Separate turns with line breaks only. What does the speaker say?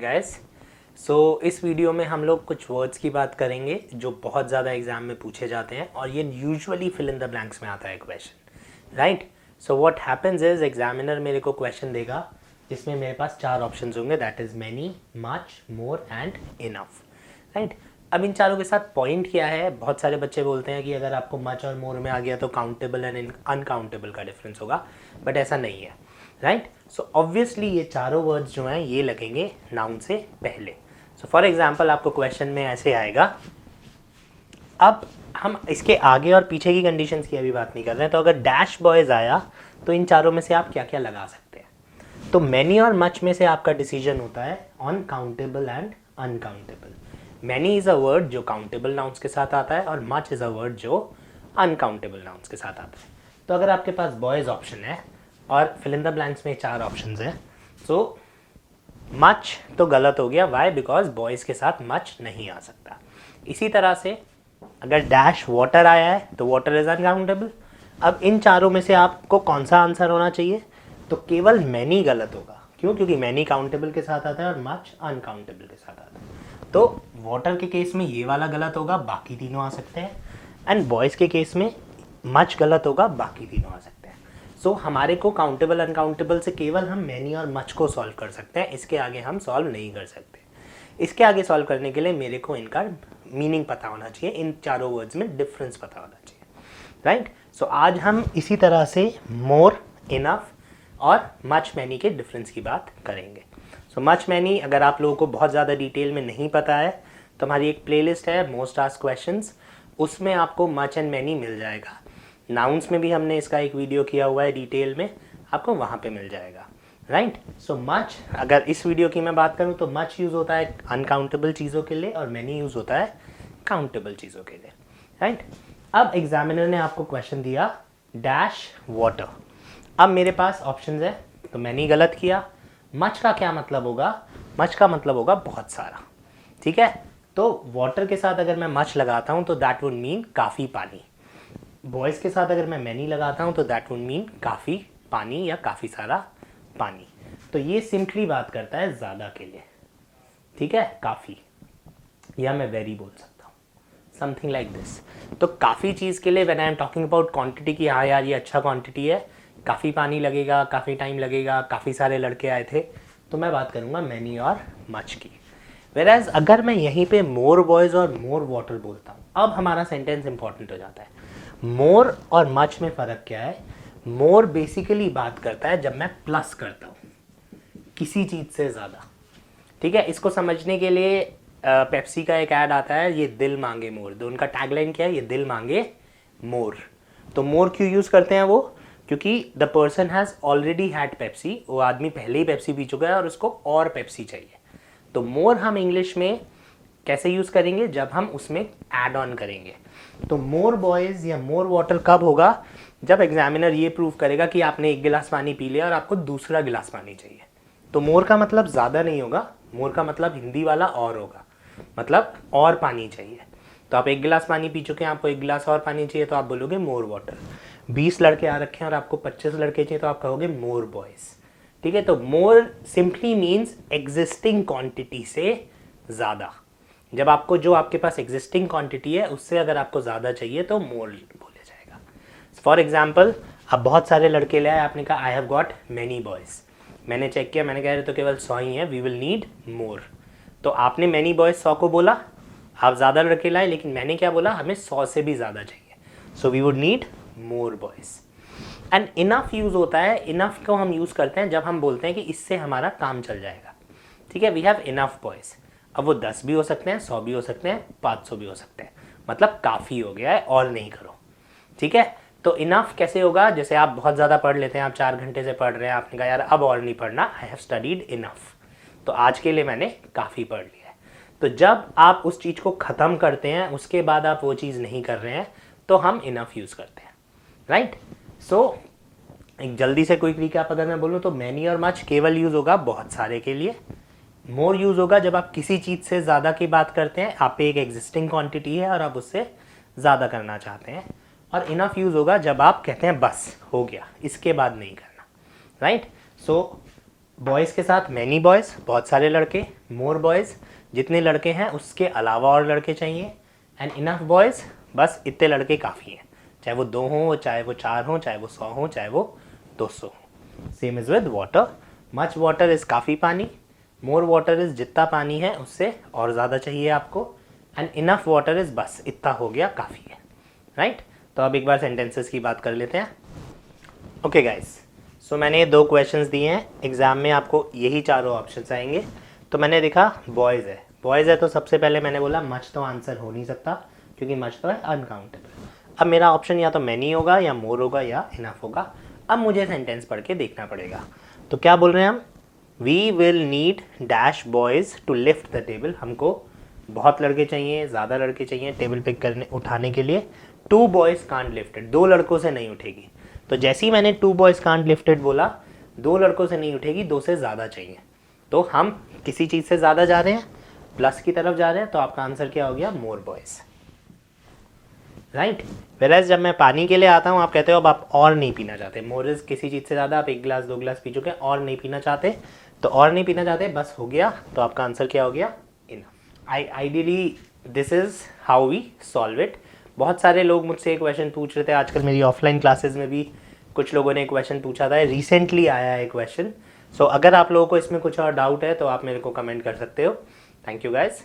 Guys. सो इस video में हम लोग कुछ वर्ड्स की बात करेंगे जो बहुत ज़्यादा एग्जाम में पूछे जाते हैं और ये usually fill in the blanks में आता है question, right. So what happens is examiner मेरे को क्वेश्चन देगा जिसमें मेरे पास 4 ऑप्शंस होंगे, that is many, much, more and enough, right. अब इन चारों के साथ पॉइंट क्या है, बहुत सारे बच्चे बोलते हैं कि अगर आपको मच और मोर में आ गया तो काउंटेबल एंड अनकाउंटेबल का डिफरेंस होगा, बट ऐसा नहीं है, राइट। सो ऑब्वियसली ये चारों वर्ड्स जो हैं ये लगेंगे नाउन से पहले। सो फॉर एग्जांपल आपको क्वेश्चन में ऐसे आएगा, अब हम इसके आगे और पीछे की कंडीशंस की अभी बात नहीं कर रहे हैं, तो अगर डैश बॉयज आया तो इन चारों में से आप क्या क्या लगा सकते हैं। तो मैनी और मच में से आपका डिसीजन होता है on countable and uncountable. Many is a word जो काउंटेबल नाउन्स के साथ आता है और मच इज अ वर्ड जो अनकाउंटेबल नाउन्स के साथ आता है। तो अगर आपके पास बॉयज ऑप्शन है और फिल इन द ब्लैंक्स में 4 ऑप्शंस हैं, तो मच तो गलत हो गया, वाई, बिकॉज बॉयज़ के साथ मच नहीं आ सकता। इसी तरह से अगर डैश वाटर आया है तो वाटर इज अनकाउंटेबल। अब इन चारों में से आपको कौन सा आंसर होना चाहिए, तो केवल मैनी गलत होगा। क्यों? क्योंकि मैनी काउंटेबल के साथ आता है और मच अनकाउंटेबल के साथ आता है। तो वाटर के केस में ये वाला गलत होगा, बाकी तीनों आ सकते हैं, एंड बॉयज़ के केस में मच गलत होगा, बाकी तीनों आ सकते हैं। सो हमारे को काउंटेबल अनकाउंटेबल से केवल हम मैनी और मच को सॉल्व कर सकते हैं, इसके आगे हम सॉल्व नहीं कर सकते। इसके आगे सॉल्व करने के लिए मेरे को इनका मीनिंग पता होना चाहिए, इन चारों वर्ड्स में डिफरेंस पता होना चाहिए, राइट। सो आज हम इसी तरह से मोर, इनफ और मच मैनी के डिफरेंस की बात करेंगे। सो मच मैनी अगर आप लोगों को बहुत ज़्यादा डिटेल में नहीं पता है तो हमारी एक प्लेलिस्ट है मोस्ट आस्क्ड क्वेश्चंस, उसमें आपको मच एंड मैनी मिल जाएगा। नाउन्स में भी हमने इसका एक वीडियो किया हुआ है डिटेल में, आपको वहाँ पे मिल जाएगा, राइट। सो मच, अगर इस वीडियो की मैं बात करूँ तो मच यूज़ होता है अनकाउंटेबल चीज़ों के लिए और मैनी यूज़ होता है काउंटेबल चीज़ों के लिए, राइट। अब एग्जामिनर ने आपको क्वेश्चन दिया डैश वाटर। अब मेरे पास ऑप्शन है, तो मैंने गलत किया। मच का क्या मतलब होगा? मच का मतलब होगा बहुत सारा, ठीक है। तो वाटर के साथ अगर मैं मच लगाता हूँ तो दैट वुड मीन काफ़ी पानी। बॉयज़ के साथ अगर मैं मैनी लगाता हूँ तो दैट वुड मीन काफ़ी पानी या काफ़ी सारा पानी। तो ये सिंपली बात करता है ज़्यादा के लिए, ठीक है, काफ़ी, या मैं वेरी बोल सकता हूँ, समथिंग लाइक दिस। तो काफ़ी चीज़ के लिए when I am talking about quantity की, हाँ यार ये अच्छा क्वांटिटी है, काफ़ी पानी लगेगा, काफ़ी टाइम लगेगा, काफ़ी सारे लड़के आए थे, तो मैं बात करूँगा मैनी और मच की। वेराज अगर मैं यहीं पे मोर बॉयज़ और मोर वाटर बोलता हूँ, अब हमारा सेंटेंस इंपॉर्टेंट हो जाता है। मोर और मच में फ़र्क क्या है? मोर बेसिकली बात करता है जब मैं प्लस करता हूँ किसी चीज़ से ज़्यादा, ठीक है। इसको समझने के लिए पेप्सी का एक ऐड आता है, ये दिल मांगे मोर, तो उनका टैगलाइन क्या है? ये दिल मांगे मोर। तो मोर क्यों यूज़ करते हैं वो? क्योंकि the person has already had Pepsi, वो आदमी पहले ही पेप्सी पी चुका है और उसको और पेप्सी चाहिए। तो मोर हम इंग्लिश में कैसे यूज़ करेंगे? जब हम उसमें ऐड ऑन करेंगे। तो मोर बॉयज़ या मोर वाटर कब होगा? जब एग्जामिनर ये प्रूव करेगा कि आपने 1 गिलास पानी पी लिया और आपको दूसरा गिलास पानी चाहिए। तो मोर का मतलब ज़्यादा नहीं होगा, मोर का मतलब हिंदी वाला और होगा, मतलब और पानी चाहिए। तो आप 1 गिलास पानी पी चुके हैं, आपको 1 गिलास और पानी चाहिए, तो आप बोलोगे मोर वाटर। 20 लड़के आ रखे हैं और आपको 25 लड़के चाहिए, तो आप कहोगे मोर बॉयज़, ठीक है। तो मोर सिंपली मीन्स एग्जिस्टिंग क्वांटिटी से ज़्यादा। जब आपको जो आपके पास एग्जिस्टिंग क्वांटिटी है उससे अगर आपको ज़्यादा चाहिए तो मोर बोला जाएगा। फॉर एग्जाम्पल, अब बहुत सारे लड़के ले आए, आपने कहा I have got many boys, मैंने चेक किया, मैंने कहा तो केवल 100 ही है, वी विल नीड मोर। तो आपने मैनी बॉयज़ 100 को बोला, आप ज़्यादा लड़के लाए, लेकिन मैंने क्या बोला? हमें 100 से भी ज़्यादा चाहिए, so we would need more boys. And enough use होता है, इनफ को हम यूज़ करते हैं जब हम बोलते हैं कि इससे हमारा काम चल जाएगा, ठीक है, वी हैव इनफ बॉयज़। अब वो 10 भी हो सकते हैं, 100 भी हो सकते हैं, 500 भी हो सकते हैं, मतलब काफ़ी हो गया है और नहीं करो, ठीक है। तो इनफ कैसे होगा? जैसे आप बहुत ज़्यादा पढ़ लेते हैं, आप 4 घंटे से पढ़ रहे हैं, आपने कहा यार अब और नहीं पढ़ना, आई हैव स्टडीड इनफ, तो आज के लिए मैंने काफ़ी पढ़ लिया है। तो जब आप उस चीज़ को ख़त्म करते हैं, उसके बाद आप वो चीज़ नहीं कर रहे हैं, तो हम इनफ यूज़ करते हैं, राइट। सो एक जल्दी से क्विक रिकैप अगर मैं बोलूँ तो मैनी और मच केवल यूज़ होगा बहुत सारे के लिए। मोर यूज़ होगा जब आप किसी चीज़ से ज़्यादा की बात करते हैं, आप पे एक एग्जिस्टिंग क्वांटिटी है और आप उससे ज़्यादा करना चाहते हैं। और इनफ यूज़ होगा जब आप कहते हैं बस हो गया, इसके बाद नहीं करना, राइट। सो बॉयज़ के साथ मैनी बॉयज़, बहुत सारे लड़के, मोर बॉयज़, जितने लड़के हैं उसके अलावा और लड़के चाहिए, एंड इनफ बॉयज़, बस इतने लड़के काफ़ी हैं, चाहे वो 2 हों, चाहे वो 4 हों, चाहे वो 100 हों, चाहे वो 200 हों। Same is with water, much water is काफ़ी पानी, मोर वाटर इज़ जितना पानी है उससे और ज़्यादा चाहिए आपको, एंड इनफ वाटर इज़ बस इतना हो गया काफ़ी है, राइट। तो अब एक बार सेंटेंसेस की बात कर लेते हैं। ओके गाइस, सो मैंने ये 2 क्वेश्चंस दिए हैं, एग्ज़ाम में आपको यही चारों ऑप्शंस आएंगे। तो मैंने देखा बॉयज़ है तो सबसे पहले मैंने बोला मच तो आंसर हो नहीं सकता क्योंकि मच तो है अनकाउंटेबल। अब मेरा ऑप्शन या तो मैनी होगा या मोर होगा या इनफ होगा। अब मुझे सेंटेंस पढ़ के देखना पड़ेगा। तो क्या बोल रहे हैं हम, we will need dash boys to lift the table. हमको बहुत लड़के चाहिए, ज़्यादा लड़के चाहिए टेबल पिक करने उठाने के लिए। 2 बॉयज़ कांट लिफ्ट इट, 2 लड़कों से नहीं उठेगी। तो जैसे ही मैंने 2 बॉयज़ कांट लिफ्ट इट बोला, 2 लड़कों से नहीं उठेगी, 2 से ज़्यादा चाहिए। तो हम किसी चीज़ से ज़्यादा जा रहे हैं, प्लस की तरफ जा रहे हैं, तो आपका आंसर क्या हो गया, मोर बॉयज़, राइट। वेराज जब मैं पानी के लिए आता हूँ आप कहते हो अब आप और नहीं पीना चाहते, मोर इज़ किसी चीज़ से ज़्यादा, आप 1 गिलास 2 गिलास पी चुके हैं, और नहीं पीना चाहते, तो और नहीं पीना चाहते बस हो गया, तो आपका आंसर क्या हो गया, enough. Ideally this is how we solve it. बहुत सारे लोग मुझसे एक क्वेश्चन पूछ रहे थे, आजकल मेरी ऑफलाइन क्लासेस में भी कुछ लोगों ने एक क्वेश्चन पूछा था, रिसेंटली आया है क्वेश्चन। सो अगर आप लोगों को इसमें कुछ और डाउट है तो आप मेरे को कमेंट कर सकते हो। Thank you guys.